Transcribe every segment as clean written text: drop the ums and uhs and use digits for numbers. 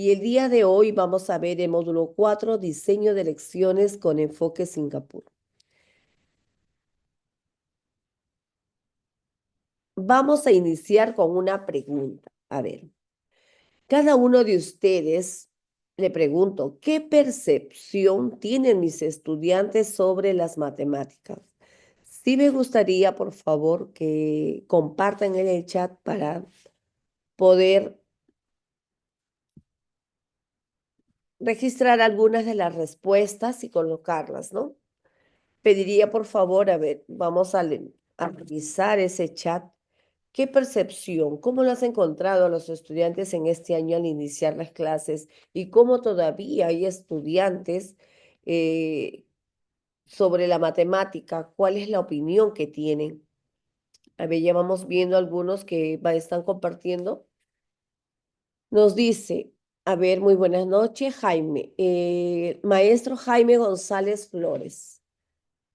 Y el día de hoy vamos a ver el módulo 4, diseño de lecciones con enfoque Singapur. Vamos a iniciar con una pregunta. A ver, cada uno de ustedes, le pregunto, ¿qué percepción tienen mis estudiantes sobre las matemáticas? Sí me gustaría, por favor, que compartan en el chat para poder registrar algunas de las respuestas y colocarlas, ¿no? Pediría, por favor, a ver, vamos a revisar ese chat. ¿Qué percepción? ¿Cómo lo has encontrado a los estudiantes en este año al iniciar las clases? ¿Y cómo todavía hay estudiantes eh, sobre la matemática? ¿Cuál es la opinión que tienen? A ver, ya vamos viendo algunos que están compartiendo. Nos dice, a ver, muy buenas noches, Jaime. Maestro Jaime González Flores.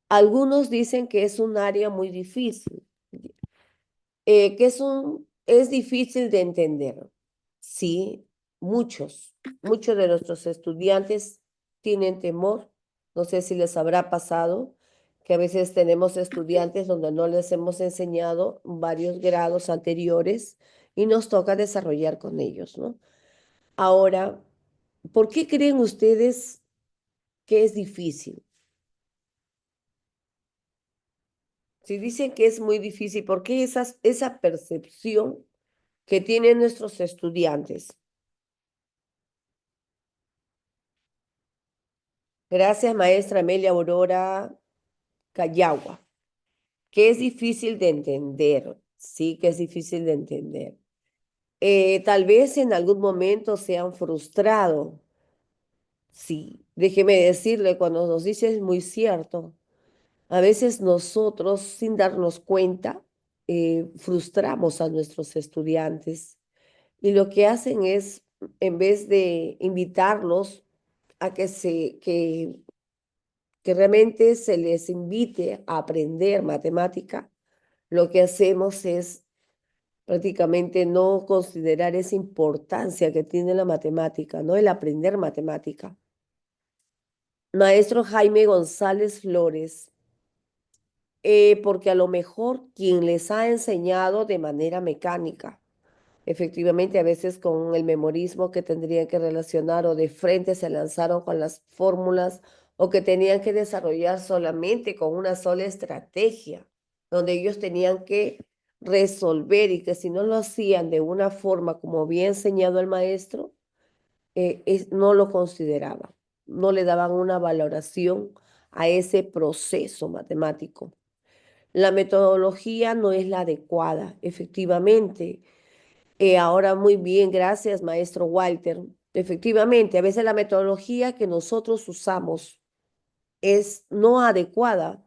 Algunos dicen que es un área muy difícil, que es difícil de entender. Sí, muchos de nuestros estudiantes tienen temor. No sé si les habrá pasado que a veces tenemos estudiantes donde no les hemos enseñado varios grados anteriores y nos toca desarrollar con ellos, ¿no? Ahora, ¿por qué creen ustedes que es difícil? Si dicen que es muy difícil, ¿por qué esa percepción que tienen nuestros estudiantes? Gracias, maestra Amelia Aurora Cayagua. Que es difícil de entender, sí, que es difícil de entender. Tal vez en algún momento se han frustrado, sí. Déjeme decirle, cuando nos dice es muy cierto. A veces nosotros, sin darnos cuenta, frustramos a nuestros estudiantes y lo que hacen es, en vez de invitarlos a que realmente se les invite a aprender matemática, lo que hacemos es prácticamente no considerar esa importancia que tiene la matemática, ¿no? El aprender matemática. Maestro Jaime González Flores, porque a lo mejor quien les ha enseñado de manera mecánica, efectivamente a veces con el memorismo que tendrían que relacionar o de frente se lanzaron con las fórmulas o que tenían que desarrollar solamente con una sola estrategia, donde ellos tenían que resolver y que si no lo hacían de una forma como había enseñado el maestro, no lo consideraban, no le daban una valoración a ese proceso matemático. La metodología no es la adecuada, efectivamente. Ahora muy bien, gracias, maestro Walter. Efectivamente, a veces la metodología que nosotros usamos es no adecuada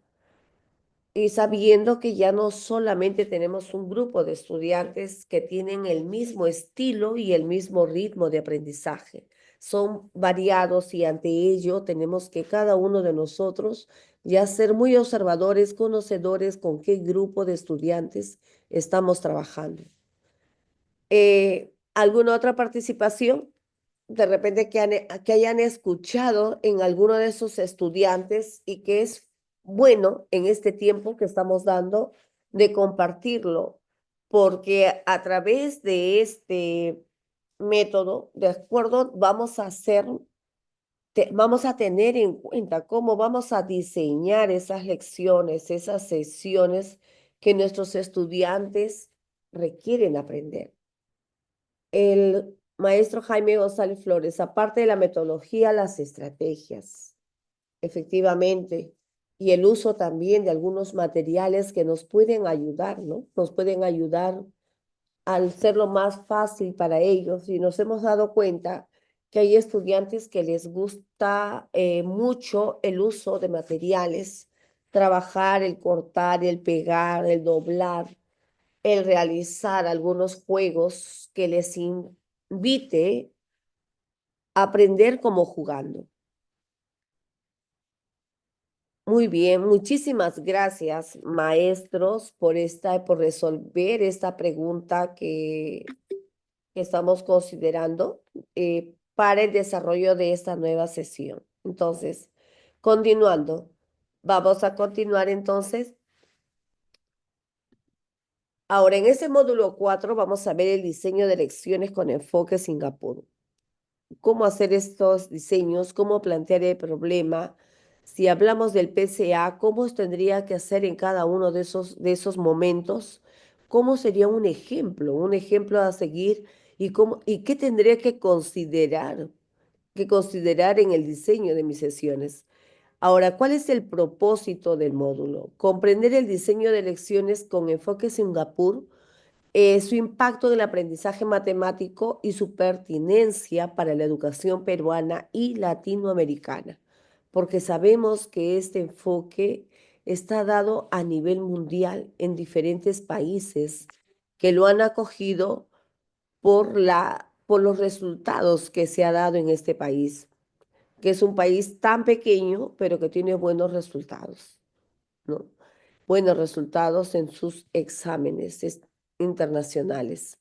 y sabiendo que ya no solamente tenemos un grupo de estudiantes que tienen el mismo estilo y el mismo ritmo de aprendizaje. Son variados y ante ello tenemos que cada uno de nosotros ya ser muy observadores, conocedores con qué grupo de estudiantes estamos trabajando. ¿Alguna otra participación? De repente que hayan escuchado en alguno de esos estudiantes y que es bueno en este tiempo que estamos dando de compartirlo, porque a través de este método, de acuerdo, vamos a tener en cuenta cómo vamos a diseñar esas lecciones, esas sesiones que nuestros estudiantes requieren aprender. El maestro Jaime González Flores, aparte de la metodología, las estrategias, efectivamente, y el uso también de algunos materiales que nos pueden ayudar, ¿no? Nos pueden ayudar al hacerlo más fácil para ellos. Y nos hemos dado cuenta que hay estudiantes que les gusta mucho el uso de materiales, trabajar, el cortar, el pegar, el doblar, el realizar algunos juegos que les invite a aprender como jugando. Muy bien, muchísimas gracias, maestros, por resolver esta pregunta que estamos considerando. para el desarrollo de esta nueva sesión. Entonces, continuando, vamos a continuar entonces. Ahora, en este módulo 4 vamos a ver el diseño de lecciones con enfoque Singapur. Cómo hacer estos diseños, cómo plantear el problema. Si hablamos del PCA, cómo tendría que hacer en cada uno de esos momentos, cómo sería un ejemplo a seguir y qué tendría que considerar en el diseño de mis sesiones. Ahora, ¿cuál es el propósito del módulo? Comprender el diseño de lecciones con enfoque Singapur, su impacto en el aprendizaje matemático y su pertinencia para la educación peruana y latinoamericana, porque sabemos que este enfoque está dado a nivel mundial en diferentes países que lo han acogido por los resultados que se ha dado en este país, que es un país tan pequeño, pero que tiene buenos resultados, ¿no? Buenos resultados en sus exámenes internacionales.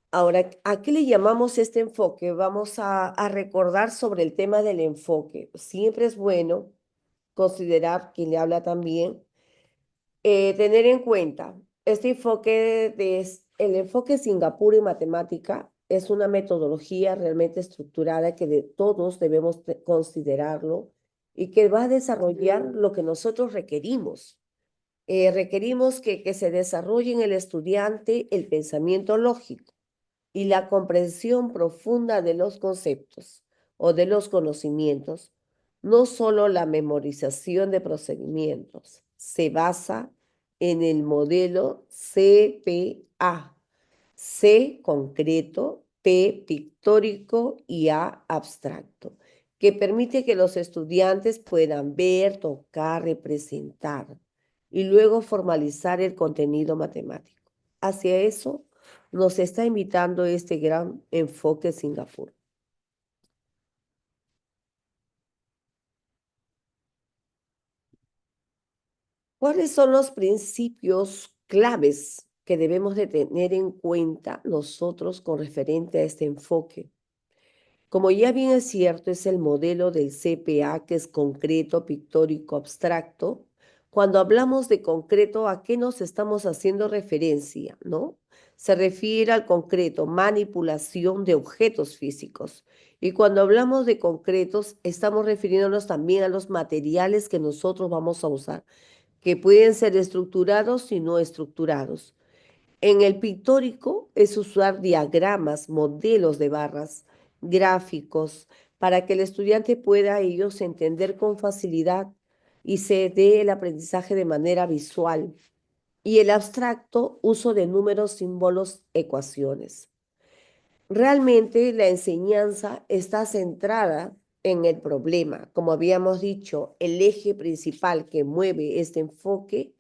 Ahora, ¿a qué le llamamos este enfoque? Vamos a recordar sobre el tema del enfoque. Siempre es bueno considerar, quien le habla también, tener en cuenta este enfoque el enfoque Singapur en matemática es una metodología realmente estructurada que todos debemos considerarlo y que va a desarrollar lo que nosotros requerimos. Requerimos que se desarrolle en el estudiante el pensamiento lógico y la comprensión profunda de los conceptos o de los conocimientos, no solo la memorización de procedimientos, se basa en el modelo CPA, C concreto, P pictórico y A abstracto, que permite que los estudiantes puedan ver, tocar, representar y luego formalizar el contenido matemático. Hacia eso nos está invitando este gran enfoque Singapur. ¿Cuáles son los principios claves que debemos de tener en cuenta nosotros con referente a este enfoque? Como ya bien es cierto, es el modelo del CPA, que es concreto, pictórico, abstracto. Cuando hablamos de concreto, ¿a qué nos estamos haciendo referencia, no? Se refiere al concreto, manipulación de objetos físicos. Y cuando hablamos de concretos, estamos refiriéndonos también a los materiales que nosotros vamos a usar, que pueden ser estructurados y no estructurados. En el pictórico es usar diagramas, modelos de barras, gráficos, para que el estudiante pueda ellos entender con facilidad y se dé el aprendizaje de manera visual. Y el abstracto, uso de números, símbolos, ecuaciones. Realmente la enseñanza está centrada en el problema. Como habíamos dicho, el eje principal que mueve este enfoque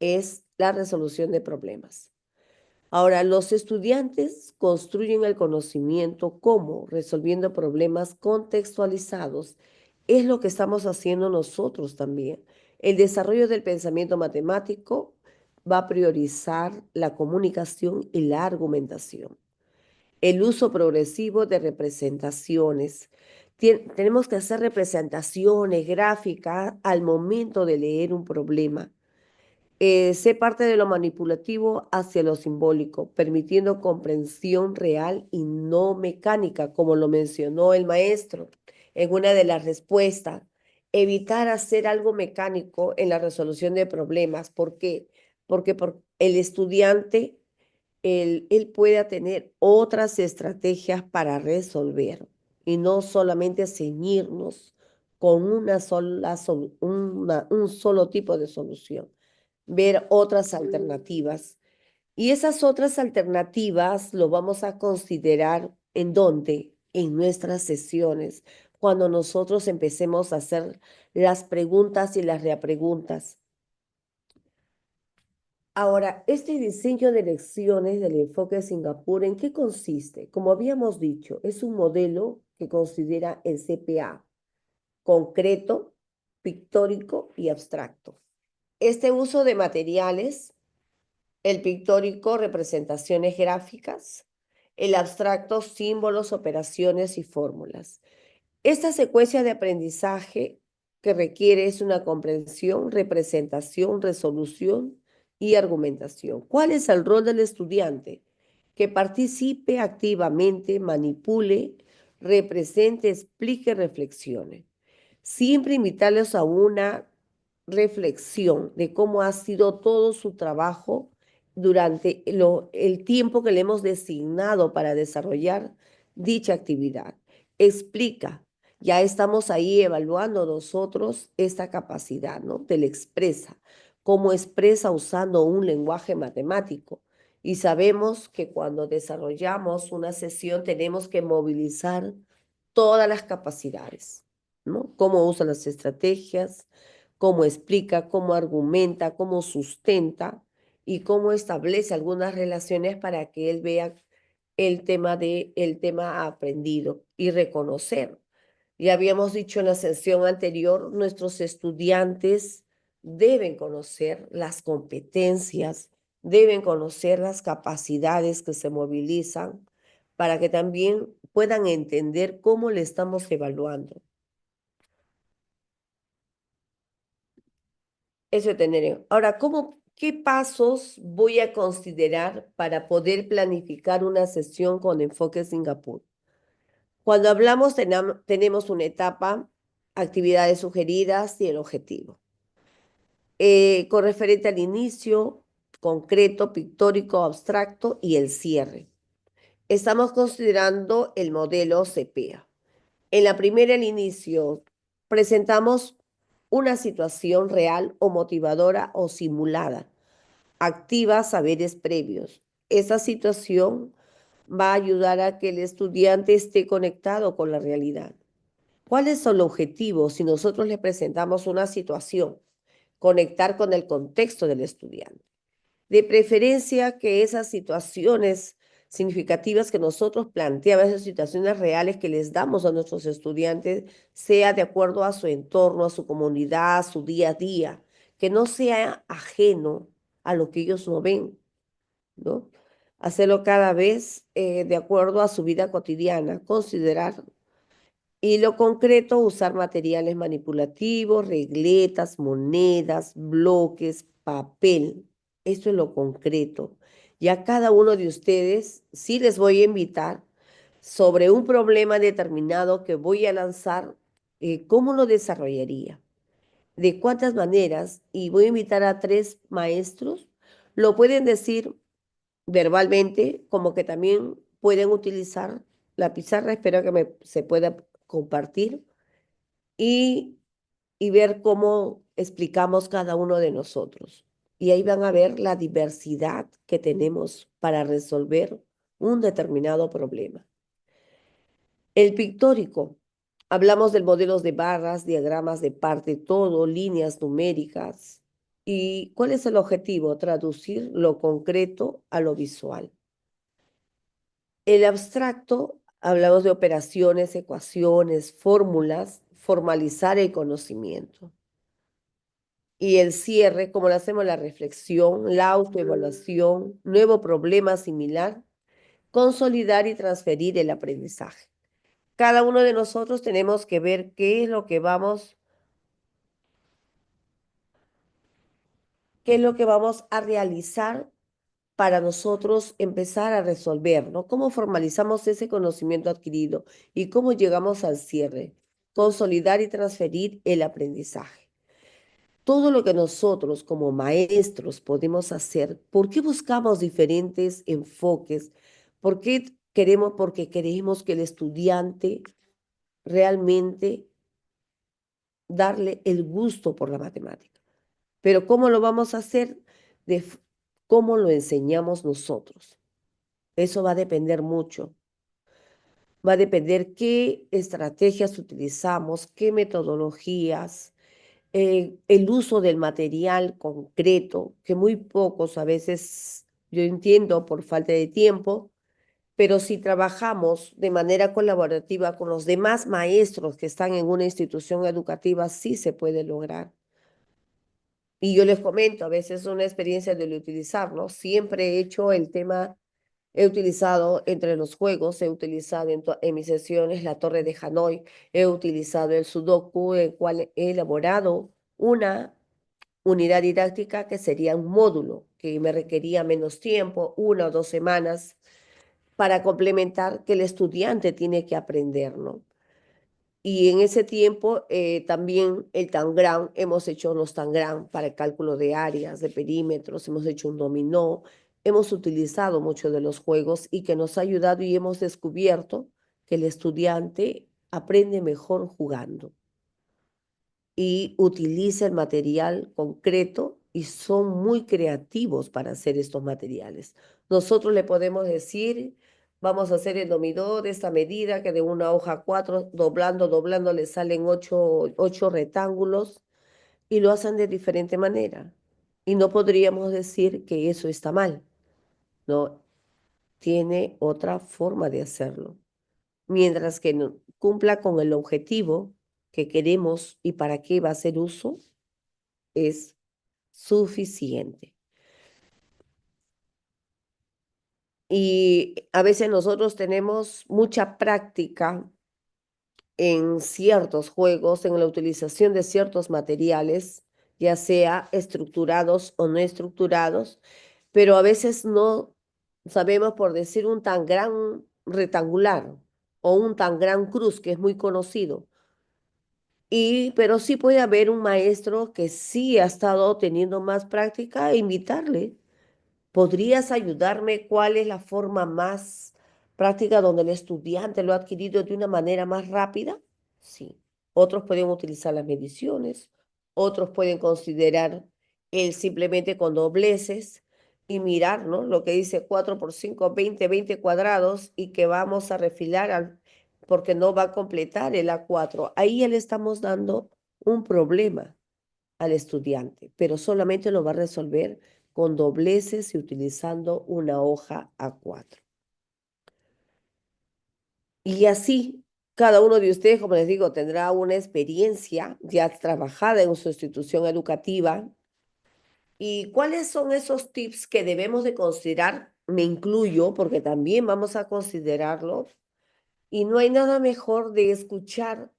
es la resolución de problemas. Ahora, los estudiantes construyen el conocimiento como resolviendo problemas contextualizados. Es lo que estamos haciendo nosotros también. El desarrollo del pensamiento matemático va a priorizar la comunicación y la argumentación. El uso progresivo de representaciones. Tenemos que hacer representaciones gráficas al momento de leer un problema. Sé parte de lo manipulativo hacia lo simbólico, permitiendo comprensión real y no mecánica, como lo mencionó el maestro en una de las respuestas. Evitar hacer algo mecánico en la resolución de problemas. ¿Por qué? Porque el estudiante, él pueda tener otras estrategias para resolver y no solamente ceñirnos con un solo tipo de solución, ver otras alternativas. Y esas otras alternativas lo vamos a considerar en dónde, en nuestras sesiones, cuando nosotros empecemos a hacer las preguntas y las repreguntas. Ahora, este diseño de lecciones del enfoque de Singapur, ¿en qué consiste? Como habíamos dicho, es un modelo que considera el CPA, concreto, pictórico y abstracto. Este uso de materiales, el pictórico, representaciones gráficas, El abstracto, símbolos, operaciones y fórmulas. Esta secuencia de aprendizaje que requiere es una comprensión, representación, resolución y argumentación. ¿Cuál es el rol del estudiante? Que participe activamente, manipule, represente, explique, reflexione. Siempre invitarles a una reflexión de cómo ha sido todo su trabajo durante el tiempo que le hemos designado para desarrollar dicha actividad. Explica, ya estamos ahí evaluando nosotros esta capacidad, ¿no? Del expresa, cómo expresa usando un lenguaje matemático. Y sabemos que cuando desarrollamos una sesión tenemos que movilizar todas las capacidades, ¿no? Cómo usa las estrategias, cómo explica, cómo argumenta, cómo sustenta y cómo establece algunas relaciones para que él vea el tema aprendido y reconocer. Ya habíamos dicho en la sesión anterior, nuestros estudiantes deben conocer las competencias, deben conocer las capacidades que se movilizan para que también puedan entender cómo le estamos evaluando. Eso es tener. Ahora, qué pasos voy a considerar para poder planificar una sesión con enfoque Singapur? Cuando hablamos, tenemos una etapa, actividades sugeridas y el objetivo. Con referente al inicio, concreto, pictórico, abstracto y el cierre. Estamos considerando el modelo CPEA. En la primera, el inicio, presentamos una situación real o motivadora o simulada. Activa saberes previos. Esa situación va a ayudar a que el estudiante esté conectado con la realidad. ¿Cuál es el objetivo si nosotros le presentamos una situación? Conectar con el contexto del estudiante. De preferencia que esas situaciones significativas que nosotros planteamos, esas situaciones reales que les damos a nuestros estudiantes, sea de acuerdo a su entorno, a su comunidad, a su día a día, que no sea ajeno a lo que ellos no ven, ¿no? Hacerlo cada vez de acuerdo a su vida cotidiana, considerar y lo concreto, usar materiales manipulativos, regletas, monedas, bloques, papel. Esto es lo concreto. Y a cada uno de ustedes sí les voy a invitar sobre un problema determinado que voy a lanzar, cómo lo desarrollaría, de cuántas maneras, y voy a invitar a 3 maestros. Lo pueden decir verbalmente, como que también pueden utilizar la pizarra, espero que se pueda compartir y, y ver cómo explicamos cada uno de nosotros. Y ahí van a ver la diversidad que tenemos para resolver un determinado problema. El pictórico. Hablamos de modelos de barras, diagramas de parte todo, líneas numéricas. ¿Y cuál es el objetivo? Traducir lo concreto a lo visual. El abstracto, hablamos de operaciones, ecuaciones, fórmulas, formalizar el conocimiento. Y el cierre, como lo hacemos, la reflexión, la autoevaluación, nuevo problema similar, consolidar y transferir el aprendizaje. Cada uno de nosotros tenemos que ver qué es lo que vamos a realizar para nosotros empezar a resolver, ¿no? ¿Cómo formalizamos ese conocimiento adquirido y cómo llegamos al cierre? Consolidar y transferir el aprendizaje. Todo lo que nosotros como maestros podemos hacer, ¿por qué buscamos diferentes enfoques? ¿Por qué queremos? Porque queremos que el estudiante realmente darle el gusto por la matemática. Pero ¿cómo lo vamos a hacer? ¿Cómo lo enseñamos nosotros? Eso va a depender mucho. Va a depender qué estrategias utilizamos, qué metodologías, el uso del material concreto, que muy pocos a veces, yo entiendo por falta de tiempo, pero si trabajamos de manera colaborativa con los demás maestros que están en una institución educativa, sí se puede lograr. Y yo les comento, a veces es una experiencia de utilizarlo. Siempre he hecho el tema He utilizado entre los juegos, he utilizado en mis sesiones la Torre de Hanoi, he utilizado el Sudoku, el cual he elaborado una unidad didáctica que sería un módulo que me requería menos tiempo, 1 o 2 semanas, para complementar que el estudiante tiene que aprender, ¿no? Y en ese tiempo también el Tangram, hemos hecho los Tangram para el cálculo de áreas, de perímetros, hemos hecho un dominó, hemos utilizado muchos de los juegos y que nos ha ayudado y hemos descubierto que el estudiante aprende mejor jugando y utiliza el material concreto y son muy creativos para hacer estos materiales. Nosotros le podemos decir, vamos a hacer el dominó de esta medida, que de una hoja 4, doblando, doblando, le salen ocho rectángulos y lo hacen de diferente manera. Y no podríamos decir que eso está mal, no, tiene otra forma de hacerlo. Mientras que cumpla con el objetivo que queremos y para qué va a hacer uso, es suficiente. Y a veces nosotros tenemos mucha práctica en ciertos juegos, en la utilización de ciertos materiales, ya sea estructurados o no estructurados, pero a veces no sabemos, por decir, un tan gran rectangular o un tan gran cruz, que es muy conocido. Pero sí puede haber un maestro que sí ha estado teniendo más práctica e invitarle. ¿Podrías ayudarme cuál es la forma más práctica donde el estudiante lo ha adquirido de una manera más rápida? Sí. Otros pueden utilizar las mediciones, otros pueden considerar el simplemente con dobleces y mirar, ¿no? Lo que dice 4 por 5, 20, 20 cuadrados y que vamos a refilar porque no va a completar el A4. Ahí ya le estamos dando un problema al estudiante, pero solamente lo va a resolver con dobleces y utilizando una hoja A4. Y así, cada uno de ustedes, como les digo, tendrá una experiencia ya trabajada en su institución educativa. ¿Y cuáles son esos tips que debemos de considerar? Me incluyo porque también vamos a considerarlo. Y no hay nada mejor de escuchar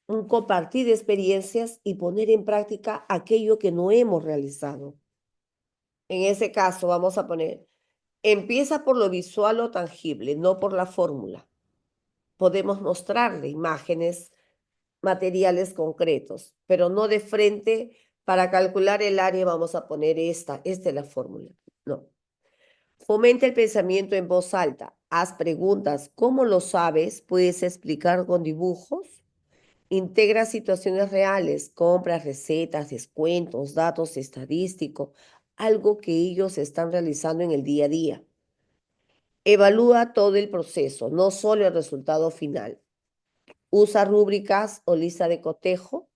un compartir experiencias y poner en práctica aquello que no hemos realizado. En ese caso, vamos a poner, empieza por lo visual o tangible, no por la fórmula. Podemos mostrarle imágenes, materiales concretos, pero no de frente. Para calcular el área vamos a poner esta es la fórmula. No. Fomenta el pensamiento en voz alta. Haz preguntas. ¿Cómo lo sabes? Puedes explicar con dibujos. Integra situaciones reales, compras, recetas, descuentos, datos estadísticos, algo que ellos están realizando en el día a día. Evalúa todo el proceso, no solo el resultado final. Usa rúbricas o lista de cotejo,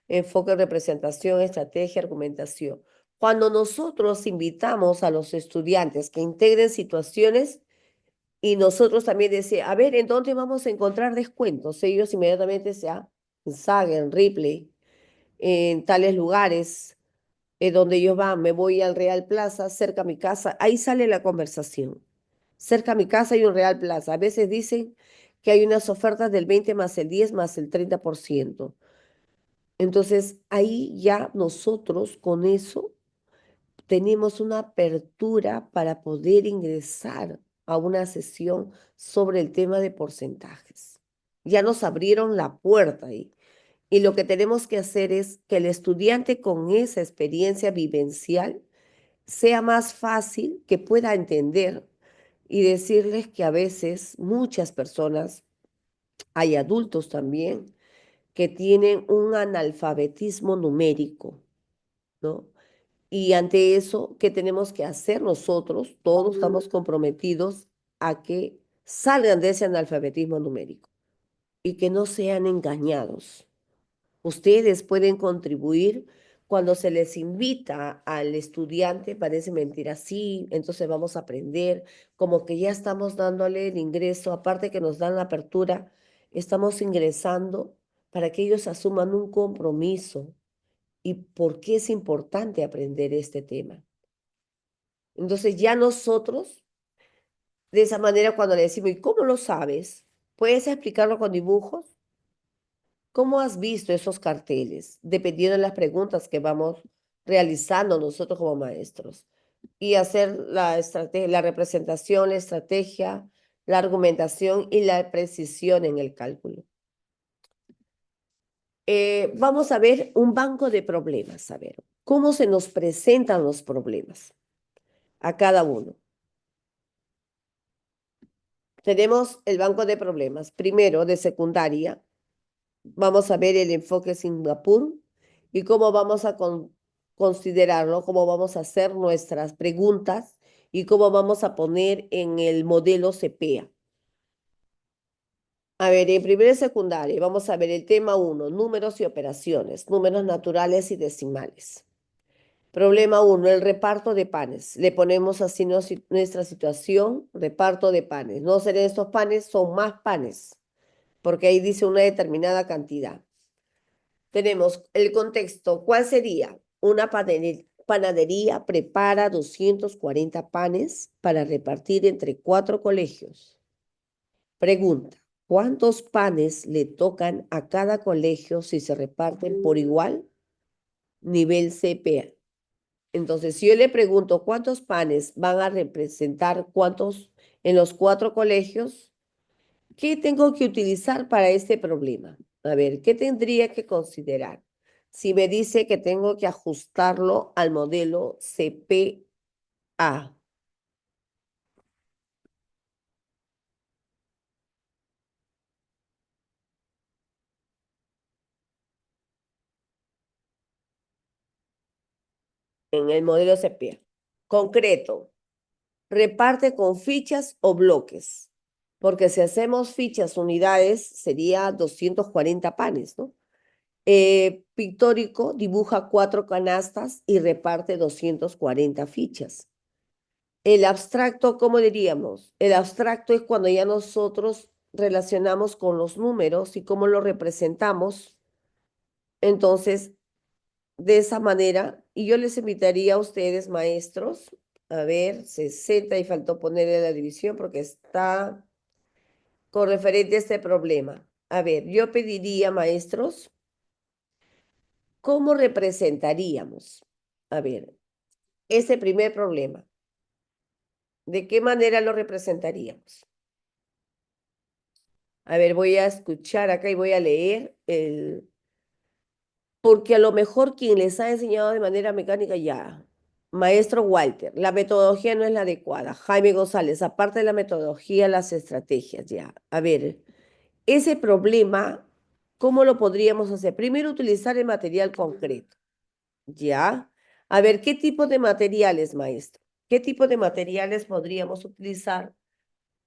enfoque en representación, estrategia, argumentación. Cuando nosotros invitamos a los estudiantes que integren situaciones y nosotros también decimos, a ver, ¿en dónde vamos a encontrar descuentos? Ellos inmediatamente en Saga, en Ripley, en tales lugares donde ellos van, me voy al Real Plaza, cerca a mi casa, ahí sale la conversación. Cerca a mi casa hay un Real Plaza. A veces dicen que hay unas ofertas del 20 más el 10 más el 30%. Entonces, ahí ya nosotros con eso tenemos una apertura para poder ingresar a una sesión sobre el tema de porcentajes. Ya nos abrieron la puerta ahí. Y lo que tenemos que hacer es que el estudiante con esa experiencia vivencial sea más fácil que pueda entender y decirles que a veces muchas personas, hay adultos también, que tienen un analfabetismo numérico, ¿no? Y ante eso, ¿qué tenemos que hacer nosotros? Todos estamos comprometidos a que salgan de ese analfabetismo numérico y que no sean engañados. Ustedes pueden contribuir cuando se les invita al estudiante, parece mentira, sí, entonces vamos a aprender, como que ya estamos dándole el ingreso, aparte que nos dan la apertura, estamos ingresando para que ellos asuman un compromiso y por qué es importante aprender este tema. Entonces ya nosotros De esa manera, cuando le decimos, ¿y cómo lo sabes? ¿Puedes explicarlo con dibujos? ¿Cómo has visto esos carteles? Dependiendo de las preguntas que vamos realizando nosotros como maestros. Y hacer la estrategia, la representación, la estrategia, la argumentación y la precisión en el cálculo. Vamos a ver un banco de problemas, a ver, cómo se nos presentan los problemas a cada uno. Tenemos el banco de problemas. Primero, de secundaria, vamos a ver el enfoque Singapur y cómo vamos a considerarlo, cómo vamos a hacer nuestras preguntas y cómo vamos a poner en el modelo CPEA. A ver, en primera y secundaria vamos a ver el tema uno, números y operaciones, números naturales y decimales. Problema uno, el reparto de panes. Le ponemos así nuestra situación, reparto de panes. No serán estos panes, son más panes, porque ahí dice una determinada cantidad. Tenemos el contexto. ¿Cuál sería? Una panadería prepara 240 panes para repartir entre 4 colegios. Pregunta, ¿cuántos panes le tocan a cada colegio si se reparten por igual? Nivel CPA. Entonces, si yo le pregunto cuántos panes van a representar cuántos en los 4 colegios, ¿qué tengo que utilizar para este problema? A ver, ¿qué tendría que considerar? Si me dice que tengo que ajustarlo al modelo CPA, en el modelo CPA. Concreto, reparte con fichas o bloques, porque si hacemos fichas, unidades, sería 240 panes, ¿no? Pictórico, dibuja 4 canastas y reparte 240 fichas. El abstracto, ¿cómo diríamos? El abstracto es cuando ya nosotros relacionamos con los números y cómo lo representamos. Entonces, de esa manera, y yo les invitaría a ustedes, maestros, a ver, 60 y faltó ponerle la división porque está con referente a este problema. A ver, yo pediría, maestros, ¿cómo representaríamos? A ver, ese primer problema. ¿De qué manera lo representaríamos? A ver, voy a escuchar acá y voy a leer el... Porque a lo mejor quien les ha enseñado de manera mecánica ya, maestro Walter, la metodología no es la adecuada. Jaime González, aparte de la metodología, las estrategias ya. A ver, ese problema, ¿cómo lo podríamos hacer? Primero, utilizar el material concreto, ¿ya? A ver, ¿qué tipo de materiales, maestro? ¿Qué tipo de materiales podríamos utilizar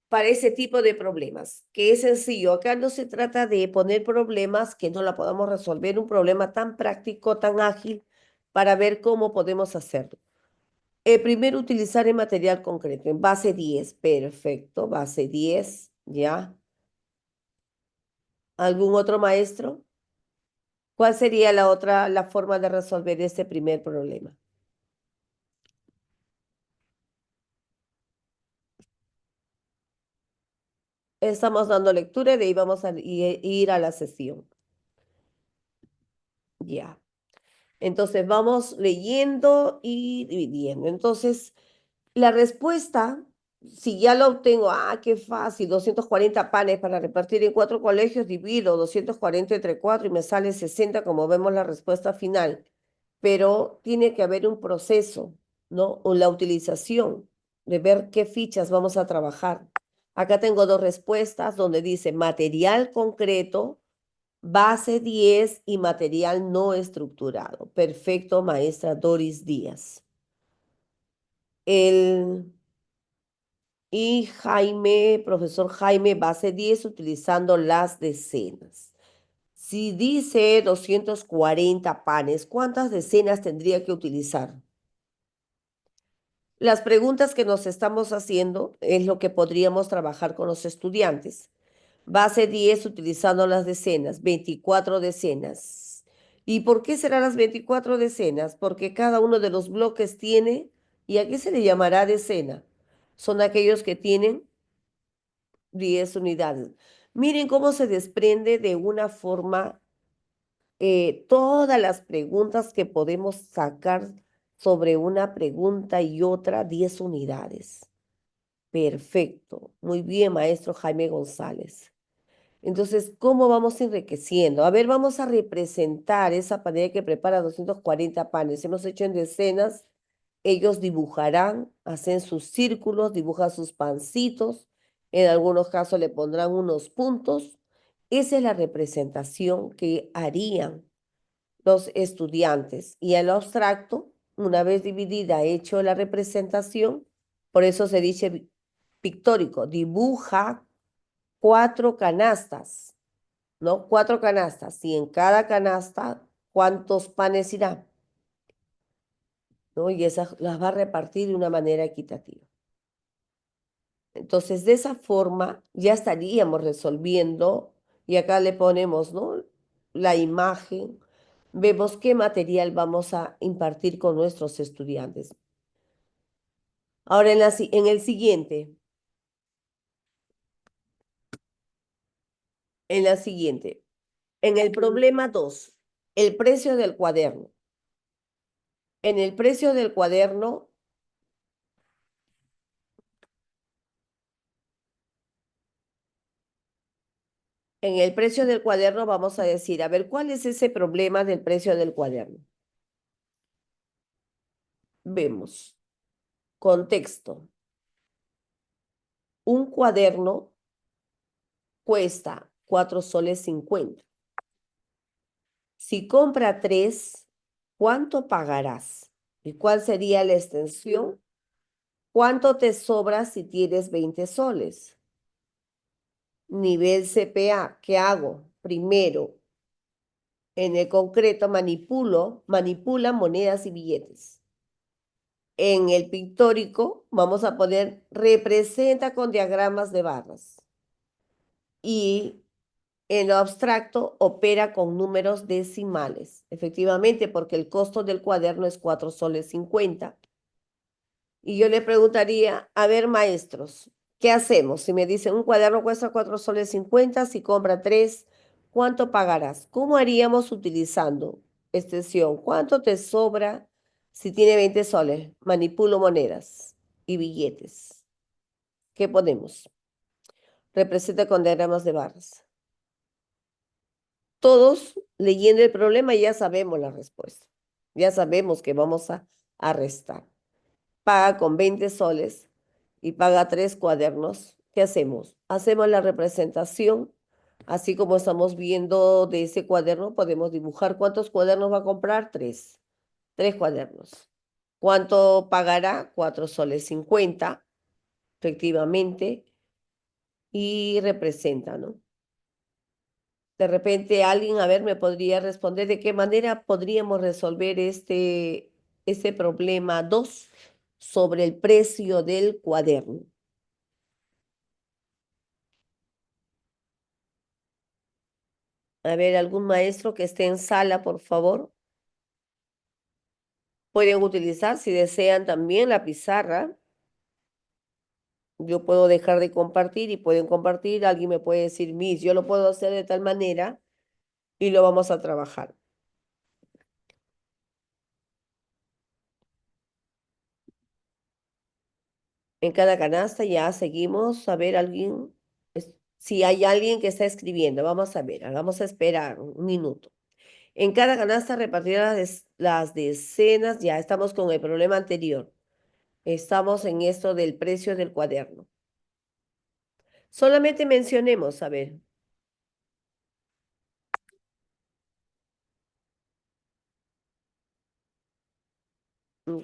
para ese tipo de problemas? Que es sencillo. Acá no se trata de poner problemas que no la podamos resolver, un problema tan práctico, tan ágil, para ver cómo podemos hacerlo. Primero, utilizar el material concreto, en base 10, perfecto, base 10, ¿ya? ¿Algún otro maestro? ¿Cuál sería la forma de resolver este primer problema? Estamos dando lectura y de ahí vamos a ir a la sesión. Ya. Entonces vamos leyendo y dividiendo. Entonces, la respuesta, si ya la obtengo, qué fácil, 240 panes para repartir en 4 colegios, divido 240 entre 4 y me sale 60, como vemos la respuesta final. Pero tiene que haber un proceso, ¿no? O la utilización de ver qué fichas vamos a trabajar. Acá tengo 2 respuestas donde dice material concreto, base 10 y material no estructurado. Perfecto, maestra Doris Díaz. El Y Jaime, profesor Jaime, base 10 utilizando las decenas. Si dice 240 panes, ¿cuántas decenas tendría que utilizar? Las preguntas que nos estamos haciendo es lo que podríamos trabajar con los estudiantes. Base 10 utilizando las decenas, 24 decenas. ¿Y por qué serán las 24 decenas? Porque cada uno de los bloques tiene, ¿y a qué se le llamará decena? Son aquellos que tienen 10 unidades. Miren cómo se desprende de una forma todas las preguntas que podemos sacar sobre una pregunta y otra, 10 unidades. Perfecto. Muy bien, maestro Jaime González. Entonces, ¿cómo vamos enriqueciendo? A ver, vamos a representar esa panera que prepara 240 panes. Hemos hecho en decenas. Ellos dibujarán, hacen sus círculos, dibujan sus pancitos. En algunos casos le pondrán unos puntos. Esa es la representación que harían los estudiantes. Y el abstracto, una vez dividida, hecho la representación, por eso se dice pictórico, dibuja 4 canastas, ¿no? 4 canastas. Y en cada canasta, ¿cuántos panes irán? ¿No? Y esas las va a repartir de una manera equitativa. Entonces, de esa forma ya estaríamos resolviendo, y acá le ponemos, ¿no? La imagen, vemos qué material vamos a impartir con nuestros estudiantes. Ahora, en el siguiente, en la siguiente, en el problema 2, el precio del cuaderno. En el precio del cuaderno, en el precio del cuaderno vamos a decir, a ver, ¿cuál es ese problema del precio del cuaderno? Vemos, contexto. Un cuaderno cuesta 4,50 soles. Si compra 3, ¿cuánto pagarás? ¿Y cuál sería la extensión? ¿Cuánto te sobra si tienes 20 soles? Nivel CPA, ¿qué hago? Primero, en el concreto manipula monedas y billetes. En el pictórico vamos a poner representa con diagramas de barras. Y en lo abstracto opera con números decimales. Efectivamente, porque el costo del cuaderno es 4,50 soles. Y yo le preguntaría, a ver, maestros, ¿qué hacemos? Si me dicen un cuaderno cuesta 4,50 soles, si compra 3, ¿cuánto pagarás? ¿Cómo haríamos utilizando extensión? ¿Cuánto te sobra si tiene 20 soles? Manipulo monedas y billetes. ¿Qué ponemos? Representa con diagramas de barras. Todos leyendo el problema ya sabemos la respuesta. Ya sabemos que vamos a restar. Paga con 20 soles y paga 3 cuadernos. ¿Qué hacemos? Hacemos la representación, así como estamos viendo de ese cuaderno, podemos dibujar cuántos cuadernos va a comprar. 3 cuadernos. ¿Cuánto pagará? 4,50 soles, efectivamente, y representa, ¿no? De repente alguien, a ver, me podría responder de qué manera podríamos resolver este problema 2 sobre el precio del cuaderno. A ver, algún maestro que esté en sala, por favor. Pueden utilizar, si desean, también la pizarra. Yo puedo dejar de compartir y pueden compartir. Alguien me puede decir, Miss, yo lo puedo hacer de tal manera y lo vamos a trabajar. En cada canasta ya seguimos. A ver, si hay alguien que está escribiendo, vamos a ver, vamos a esperar un minuto. En cada canasta repartirán las decenas, ya estamos con el problema anterior. Estamos en esto del precio del cuaderno. Solamente mencionemos, a ver. mm,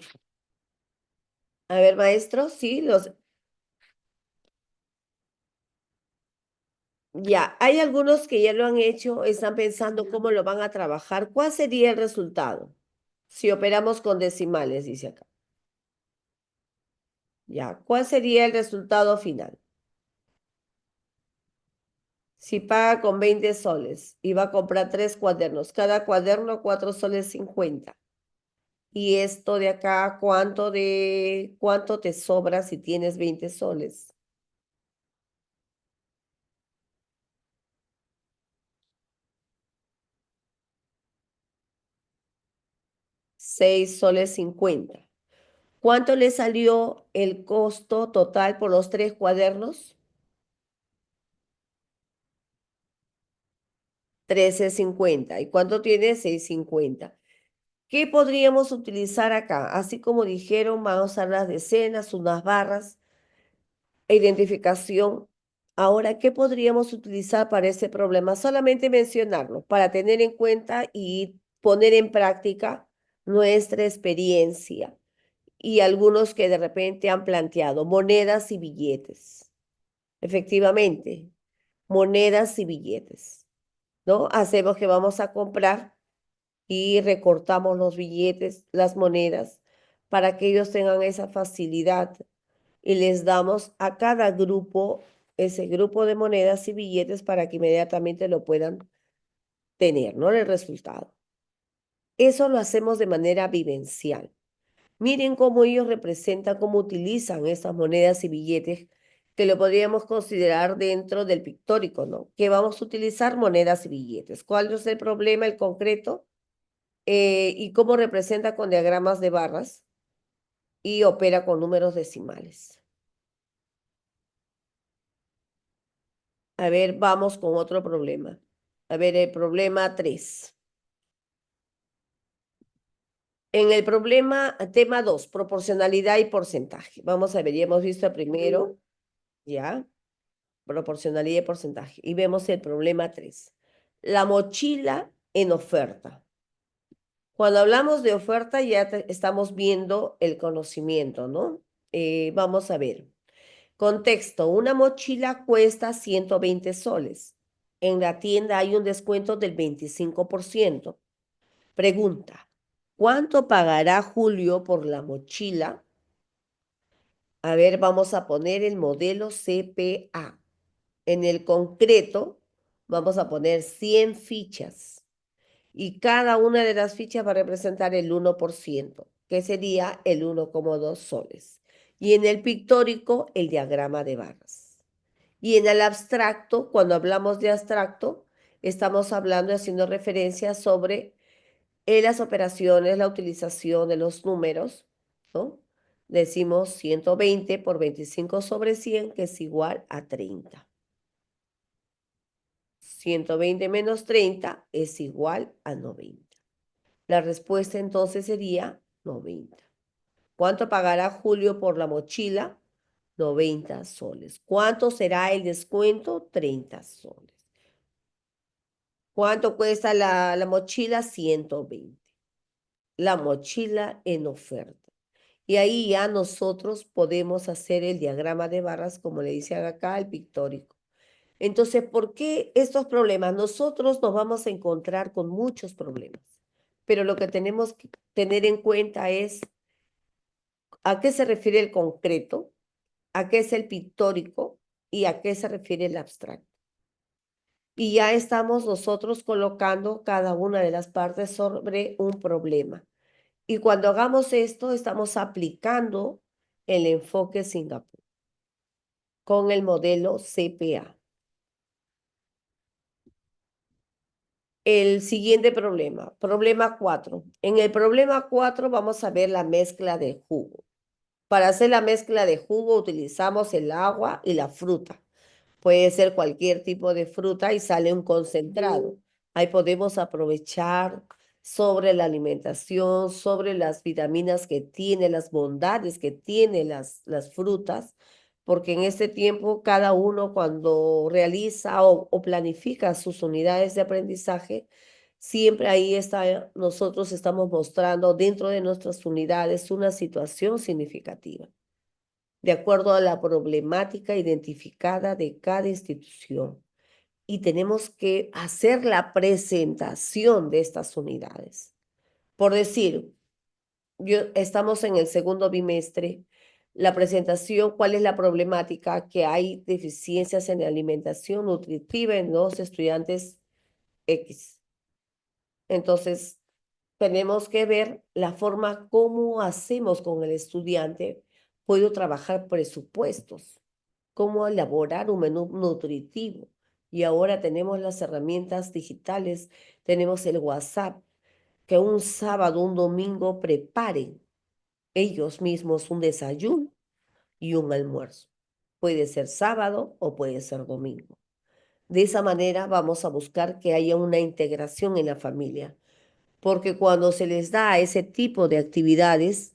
A ver, maestro, sí, ya, hay algunos que ya lo han hecho, están pensando cómo lo van a trabajar. ¿Cuál sería el resultado? Si operamos con decimales, dice acá. Ya, ¿cuál sería el resultado final? Si paga con 20 soles y va a comprar 3 cuadernos, cada cuaderno 4,50 soles. Y esto de acá, ¿cuánto te sobra si tienes 20 soles? 6 soles 50. ¿Cuánto le salió el costo total por los 3 cuadernos? 13.50. ¿Y cuánto tiene? 6.50. ¿Qué podríamos utilizar acá? Así como dijeron, vamos a usar las decenas, unas barras e identificación. Ahora, ¿qué podríamos utilizar para ese problema? Solamente mencionarlo, para tener en cuenta y poner en práctica nuestra experiencia y algunos que de repente han planteado monedas y billetes. Efectivamente, monedas y billetes, ¿no? Hacemos que vamos a comprar y recortamos los billetes, las monedas, para que ellos tengan esa facilidad y les damos a cada grupo ese grupo de monedas y billetes para que inmediatamente lo puedan tener, ¿no? El resultado. Eso lo hacemos de manera vivencial. Miren cómo ellos representan, cómo utilizan esas monedas y billetes que lo podríamos considerar dentro del pictórico, ¿no? Que vamos a utilizar monedas y billetes. ¿Cuál es el problema, el concreto? Y cómo representa con diagramas de barras y opera con números decimales. A ver, vamos con otro problema. A ver, el problema 3. En el problema, tema 2, proporcionalidad y porcentaje. Vamos a ver, ya hemos visto el primero, ¿ya? Proporcionalidad y porcentaje. Y vemos el problema 3. La mochila en oferta. Cuando hablamos de oferta ya estamos viendo el conocimiento, ¿no? Vamos a ver. Contexto, una mochila cuesta 120 soles. En la tienda hay un descuento del 25%. Pregunta, ¿cuánto pagará Julio por la mochila? A ver, vamos a poner el modelo CPA. En el concreto, vamos a poner 100 fichas y cada una de las fichas va a representar el 1%, que sería el 1,2 soles. Y en el pictórico, el diagrama de barras. Y en el abstracto, cuando hablamos de abstracto, estamos hablando, haciendo referencia sobre las operaciones, la utilización de los números, ¿no? Decimos 120 por 25 sobre 100, que es igual a 30. 120 menos 30 es igual a 90. La respuesta entonces sería 90. ¿Cuánto pagará Julio por la mochila? 90 soles. ¿Cuánto será el descuento? 30 soles. ¿Cuánto cuesta la mochila? 120. La mochila en oferta. Y ahí ya nosotros podemos hacer el diagrama de barras, como le dicen acá, el pictórico. Entonces, ¿por qué estos problemas? Nosotros nos vamos a encontrar con muchos problemas, pero lo que tenemos que tener en cuenta es a qué se refiere el concreto, a qué es el pictórico y a qué se refiere el abstracto. Y ya estamos nosotros colocando cada una de las partes sobre un problema. Y cuando hagamos esto, estamos aplicando el enfoque Singapur con el modelo CPA. El siguiente problema, problema 4. En el problema 4 vamos a ver la mezcla de jugo. Para hacer la mezcla de jugo utilizamos el agua y la fruta. Puede ser cualquier tipo de fruta y sale un concentrado. Ahí podemos aprovechar sobre la alimentación, sobre las vitaminas que tiene, las bondades que tiene las frutas, porque en este tiempo cada uno cuando realiza o planifica sus unidades de aprendizaje, siempre ahí está, nosotros estamos mostrando dentro de nuestras unidades una situación significativa de acuerdo a la problemática identificada de cada institución. Y tenemos que hacer la presentación de estas unidades. Por decir, estamos en el segundo bimestre, la presentación, ¿cuál es la problemática? Que hay deficiencias en la alimentación nutritiva en los estudiantes X. Entonces, tenemos que ver la forma cómo hacemos con el estudiante. Puedo trabajar presupuestos, cómo elaborar un menú nutritivo. Y ahora tenemos las herramientas digitales, tenemos el WhatsApp. que un sábado, un domingo preparen ellos mismos un desayuno y un almuerzo. Puede ser sábado o puede ser domingo. De esa manera vamos a buscar que haya una integración en la familia, porque cuando se les da ese tipo de actividades,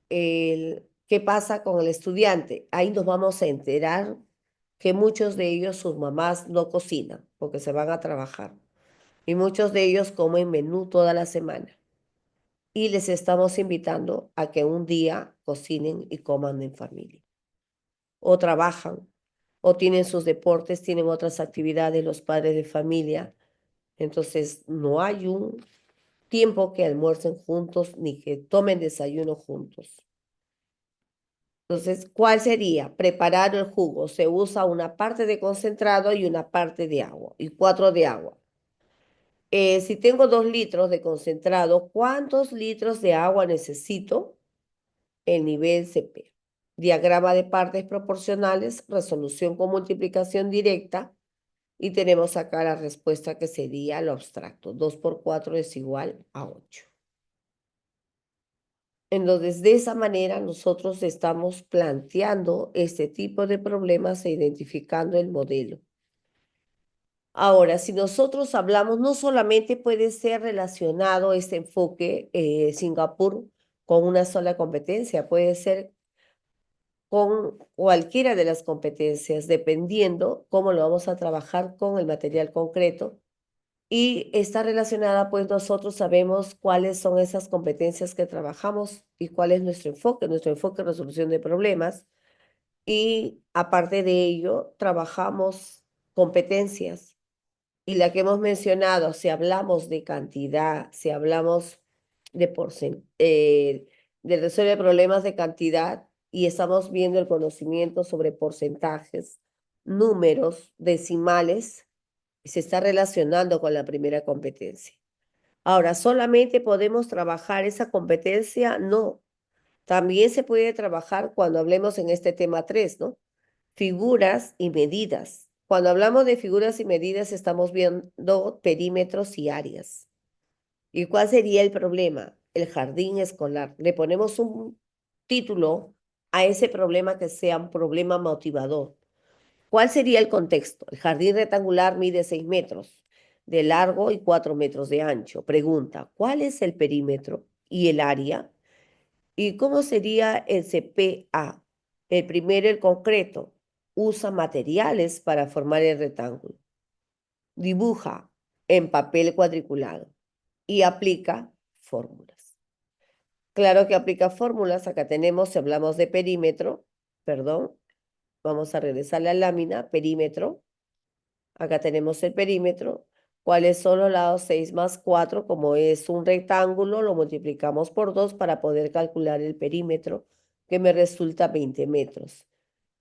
¿qué pasa con el estudiante? Ahí nos vamos a enterar que muchos de ellos, sus mamás no cocinan porque se van a trabajar y muchos de ellos comen menú toda la semana. Y les estamos invitando a que un día cocinen y coman en familia. O trabajan, o tienen sus deportes, tienen otras actividades los padres de familia. Entonces, no hay un tiempo que almuercen juntos ni que tomen desayuno juntos. Entonces, ¿cuál sería? Preparar el jugo. Se usa una parte de concentrado y una parte de agua, y 4 de agua. Si tengo 2 litros de concentrado, ¿cuántos litros de agua necesito? El nivel CP. Diagrama de partes proporcionales, resolución con multiplicación directa, y tenemos acá la respuesta que sería lo abstracto. 2 por 4 es igual a 8. Entonces, de esa manera nosotros estamos planteando este tipo de problemas e identificando el modelo. Ahora, si nosotros hablamos, no solamente puede ser relacionado este enfoque Singapur con una sola competencia, puede ser con cualquiera de las competencias, dependiendo cómo lo vamos a trabajar con el material concreto. Y está relacionada, pues nosotros sabemos cuáles son esas competencias que trabajamos y cuál es nuestro enfoque en resolución de problemas. Y aparte de ello, trabajamos competencias. Y la que hemos mencionado, si hablamos de cantidad, si hablamos de de resolver problemas de cantidad y estamos viendo el conocimiento sobre porcentajes, números, decimales, se está relacionando con la primera competencia. Ahora, ¿solamente podemos trabajar esa competencia? No. También se puede trabajar cuando hablemos en este tema 3, ¿no? Figuras y medidas. Cuando hablamos de figuras y medidas, estamos viendo perímetros y áreas. ¿Y cuál sería el problema? El jardín escolar. Le ponemos un título a ese problema que sea un problema motivador. ¿Cuál sería el contexto? El jardín rectangular mide 6 metros de largo y 4 metros de ancho. Pregunta, ¿cuál es el perímetro y el área? ¿Y cómo sería el CPA? El primero, el concreto. Usa materiales para formar el rectángulo. Dibuja en papel cuadriculado y aplica fórmulas. Claro que aplica fórmulas. Acá tenemos, si hablamos de perímetro, perdón, vamos a regresar a la lámina, perímetro. Acá tenemos el perímetro. ¿Cuáles son los lados? 6 más 4, como es un rectángulo, lo multiplicamos por 2 para poder calcular el perímetro, que me resulta 20 metros.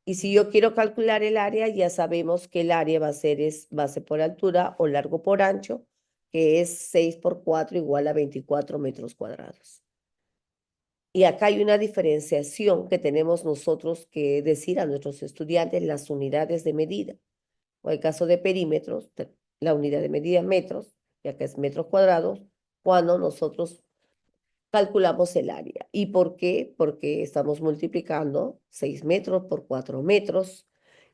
Y si yo quiero calcular el área, ya sabemos que el área va a ser base por altura o largo por ancho, que es 6 por 4 igual a 24 metros cuadrados. Y acá hay una diferenciación que tenemos nosotros que decir a nuestros estudiantes las unidades de medida. O el caso de perímetros, la unidad de medida metros, ya que es metros cuadrados, cuando nosotros calculamos el área. ¿Y por qué? Porque estamos multiplicando 6 metros por 4 metros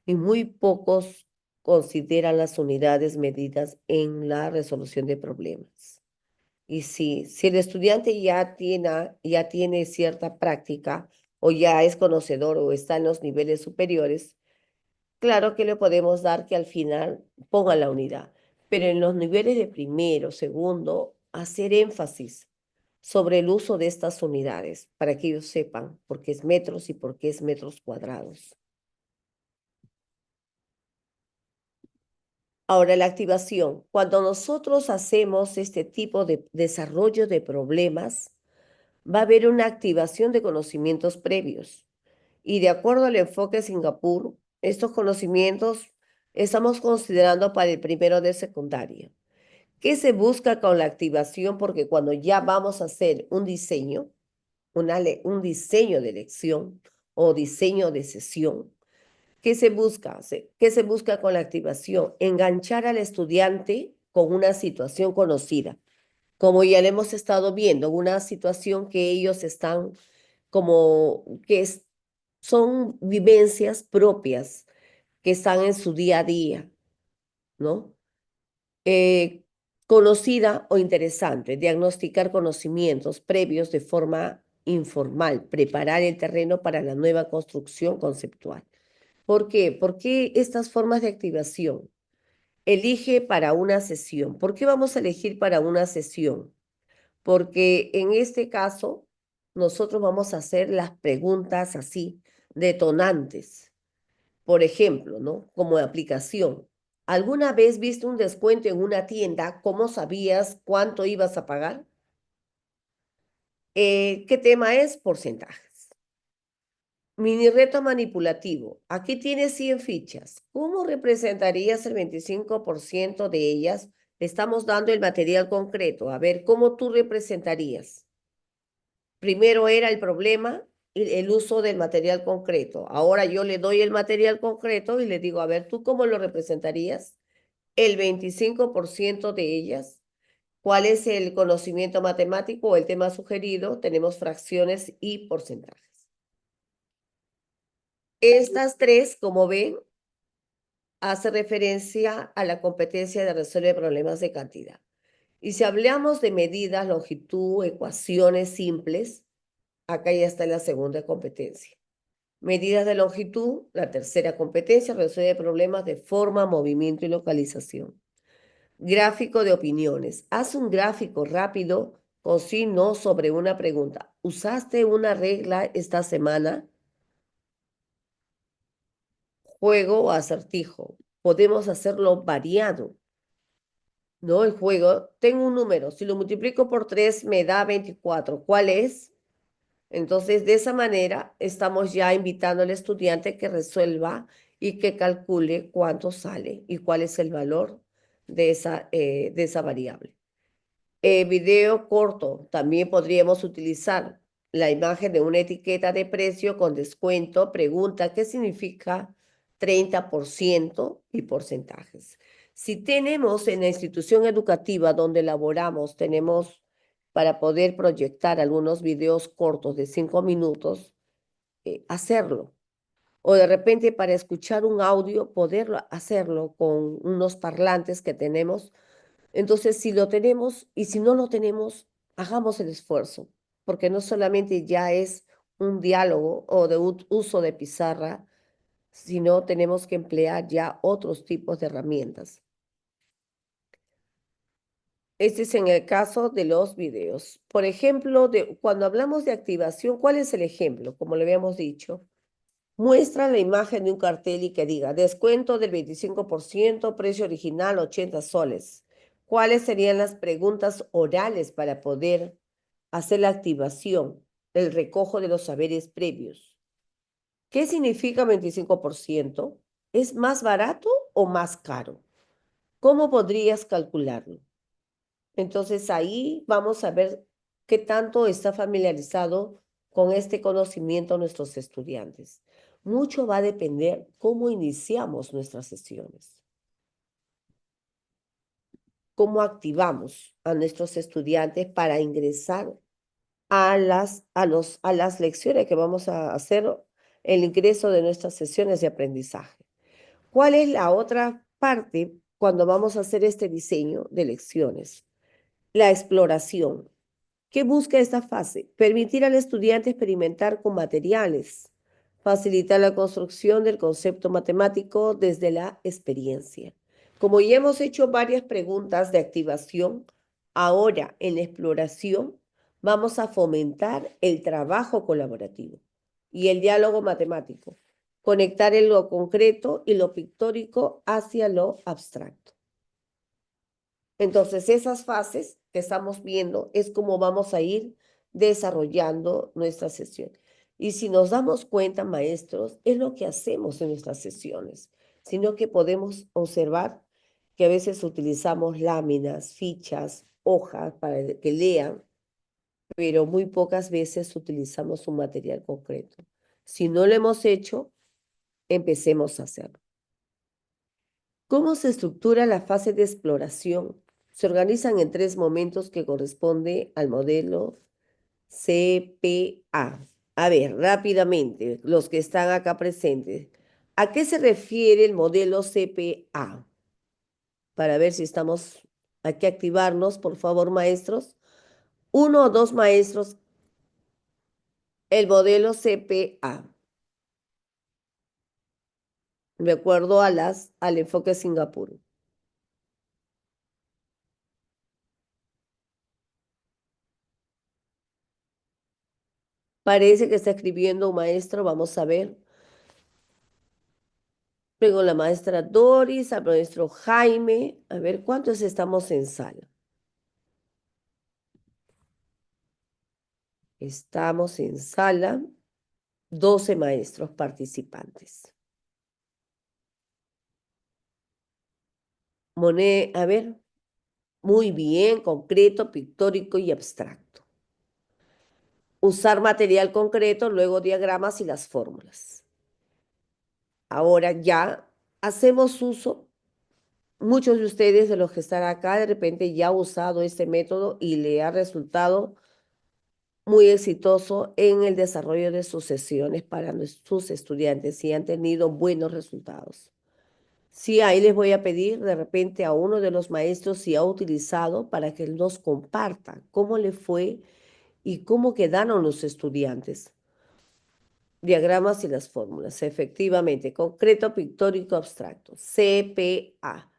y muy pocos consideran las unidades medidas en la resolución de problemas. Y si el estudiante ya tiene cierta práctica o ya es conocedor o está en los niveles superiores, claro que le podemos dar que al final ponga la unidad, pero en los niveles de primero, segundo, hacer énfasis sobre el uso de estas unidades para que ellos sepan por qué es metros y por qué es metros cuadrados. Ahora, la activación. Cuando nosotros hacemos este tipo de desarrollo de problemas, va a haber una activación de conocimientos previos. Y de acuerdo al enfoque de Singapur, estos conocimientos estamos considerando para el primero de secundaria. ¿Qué se busca con la activación? Porque cuando ya vamos a hacer un diseño, un diseño de lección o diseño de sesión, ¿qué se busca? ¿Qué se busca con la activación? Enganchar al estudiante con una situación conocida. como ya le hemos estado viendo, una situación que ellos están como que son vivencias propias que están en su día a día, ¿no? Eh, Conocida o interesante, diagnosticar conocimientos previos de forma informal, preparar el terreno para la nueva construcción conceptual. ¿Por qué? ¿Por qué estas formas de activación? Elige para una sesión. ¿Por qué vamos a elegir para una sesión? Porque en este caso nosotros vamos a hacer las preguntas así, detonantes. Por ejemplo, ¿no? Como aplicación. ¿Alguna vez viste un descuento en una tienda? ¿Cómo sabías cuánto ibas a pagar? ¿Qué tema es? Porcentajes. Mini reto manipulativo. Aquí tienes 100 fichas. ¿Cómo representarías el 25% de ellas? Estamos dando el material concreto. A ver, ¿cómo tú representarías? Primero era el problema y el uso del material concreto. Ahora yo le doy el material concreto y le digo, a ver, ¿tú cómo lo representarías? El 25% de ellas. ¿Cuál es el conocimiento matemático o el tema sugerido? Tenemos fracciones y porcentajes. Estas tres, como ven, hace referencia a la competencia de resolver problemas de cantidad. Y si hablamos de medidas, longitud, ecuaciones simples, acá ya está la segunda competencia. Medidas de longitud, la tercera competencia, resuelve problemas de forma, movimiento y localización. Gráfico de opiniones. Haz un gráfico rápido con sí, no sobre una pregunta. ¿Usaste una regla esta semana? Juego o acertijo. Podemos hacerlo variado, ¿no? El juego, tengo un número. Si lo multiplico por 3 me da 24. ¿Cuál es? Entonces, de esa manera, estamos ya invitando al estudiante que resuelva y que calcule cuánto sale y cuál es el valor de esa variable. Video corto, también podríamos utilizar la imagen de una etiqueta de precio con descuento, pregunta qué significa 30% y porcentajes. Si tenemos en la institución educativa donde laboramos, tenemos para poder proyectar algunos videos cortos de 5 minutos, hacerlo. O de repente para escuchar un audio, poderlo hacerlo con unos parlantes que tenemos. Entonces, si lo tenemos y si no lo tenemos, hagamos el esfuerzo, porque no solamente ya es un diálogo o de uso de pizarra, sino tenemos que emplear ya otros tipos de herramientas. Este es en el caso de los videos. Por ejemplo, cuando hablamos de activación, ¿cuál es el ejemplo? Como le habíamos dicho, muestra la imagen de un cartel y que diga descuento del 25%, precio original 80 soles. ¿Cuáles serían las preguntas orales para poder hacer la activación, el recojo de los saberes previos? ¿Qué significa 25%? ¿Es más barato o más caro? ¿Cómo podrías calcularlo? Entonces ahí vamos a ver qué tanto está familiarizado con este conocimiento nuestros estudiantes. Mucho va a depender cómo iniciamos nuestras sesiones, cómo activamos a nuestros estudiantes para ingresar a las lecciones que vamos a hacer, el ingreso de nuestras sesiones de aprendizaje. ¿Cuál es la otra parte cuando vamos a hacer este diseño de lecciones? La exploración. ¿Qué busca esta fase? Permitir al estudiante experimentar con materiales, facilitar la construcción del concepto matemático desde la experiencia. Como ya hemos hecho varias preguntas de activación, ahora en la exploración vamos a fomentar el trabajo colaborativo y el diálogo matemático, conectar en lo concreto y lo pictórico hacia lo abstracto. Entonces, esas fases que estamos viendo es como vamos a ir desarrollando nuestra sesión. Y si nos damos cuenta, maestros, es lo que hacemos en nuestras sesiones, sino que podemos observar que a veces utilizamos láminas, fichas, hojas para que lean, pero muy pocas veces utilizamos un material concreto. Si no lo hemos hecho, empecemos a hacerlo. ¿Cómo se estructura la fase de exploración? Se organizan en tres momentos que corresponde al modelo CPA. A ver, rápidamente, los que están acá presentes. ¿A qué se refiere el modelo CPA? Para ver si estamos, hay que activarnos, por favor, maestros. Uno o dos maestros, el modelo CPA, de acuerdo a al enfoque Singapur. Parece que está escribiendo un maestro, vamos a ver. Luego la maestra Doris, al maestro Jaime. A ver, ¿cuántos estamos en sala? Estamos en sala, 12 maestros participantes. Monet, a ver, muy bien, concreto, pictórico y abstracto. Usar material concreto, luego diagramas y las fórmulas. Ahora ya hacemos uso, muchos de ustedes de los que están acá de repente ya han usado este método y le ha resultado muy exitoso en el desarrollo de sus sesiones para sus estudiantes y han tenido buenos resultados. Sí, ahí les voy a pedir de repente a uno de los maestros si ha utilizado para que nos comparta cómo le fue y cómo quedaron los estudiantes. Diagramas y las fórmulas, efectivamente, concreto, pictórico, abstracto, CPA.